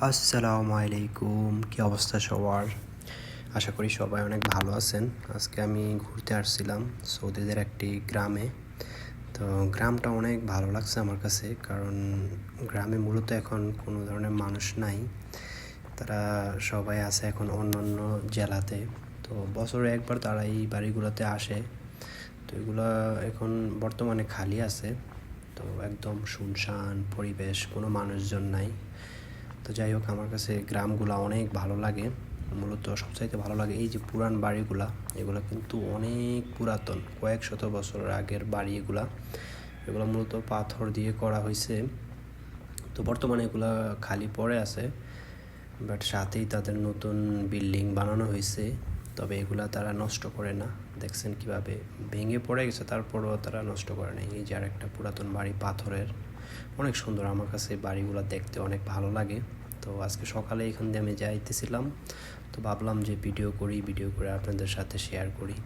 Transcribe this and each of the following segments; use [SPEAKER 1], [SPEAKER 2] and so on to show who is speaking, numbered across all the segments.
[SPEAKER 1] আসসালামু আলাইকুম, কী অবস্থা সবার? আশা করি সবাই অনেক ভালো আছেন। আজকে আমি ঘুরতে আসছিলাম সৌদিদের একটি গ্রামে। তো গ্রামটা অনেক ভালো লাগছে আমার কাছে, কারণ গ্রামে মূলত এখন কোনো ধরনের মানুষ নাই। তারা সবাই আছে এখন অন্য অন্য জেলাতে। তো বছরে একবার তারা এই বাড়িগুলোতে আসে। তো এগুলো এখন বর্তমানে খালি আছে। তো একদম শুনশান পরিবেশ, কোনো মানুষজন নাই। তো যাই হোক, আমার কাছে গ্রামগুলা অনেক ভালো লাগে। মূলত সবচাইতে ভালো লাগে এই যে পুরান বাড়িগুলা, এগুলো কিন্তু অনেক পুরাতন, কয়েক শত বছর আগের বাড়ি এগুলো মূলত পাথর দিয়ে করা হয়েছে। তো বর্তমানে এগুলা খালি পড়ে আছে, বাট সাথেই তাদের নতুন বিল্ডিং বানানো হয়েছে। তবে এগুলা তারা নষ্ট করে না, দেখছেন কিভাবে ভেঙে পড়ে গেছে, তারপরও তারা নষ্ট করে না। এই যে আর একটা পুরাতন বাড়ি পাথরের, অনেক সুন্দর। আমার কাছে বাড়িগুলো দেখতে অনেক ভালো লাগে। তো আজকে সকালে এখান দিয়ে আমি যাইতেছিলাম, তো ভাবলাম যে ভিডিও করে আপনাদের সাথে শেয়ার করি।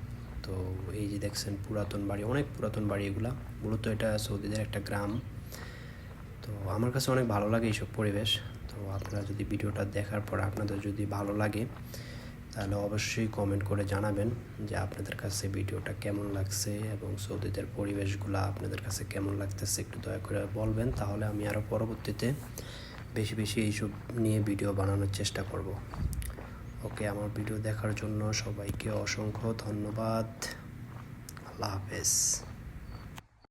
[SPEAKER 1] তো এই যে দেখছেন পুরাতন বাড়ি, অনেক পুরাতন বাড়ি এগুলা। মূলত এটা সৌদিদের একটা গ্রাম। তো আমার কাছে অনেক ভালো লাগে এইসব পরিবেশ। তো আপনারা যদি ভিডিওটা দেখার পর আপনাদের যদি ভালো লাগে, তাহলে অবশ্যই কমেন্ট করে জানাবেন যে আপনাদের কাছে ভিডিওটা কেমন লাগছে এবং সৌদিদের পরিবেশগুলো আপনাদের কাছে কেমন লাগতেছে, একটু দয়া করে বলবেন। তাহলে আমি আরও পরবর্তীতে বেশি বেশি এইসব নিয়ে ভিডিও বানানোর চেষ্টা করব। ওকে, আমার ভিডিও দেখার জন্য সবাইকে অসংখ্য ধন্যবাদ। আল্লাহ হাফেজ।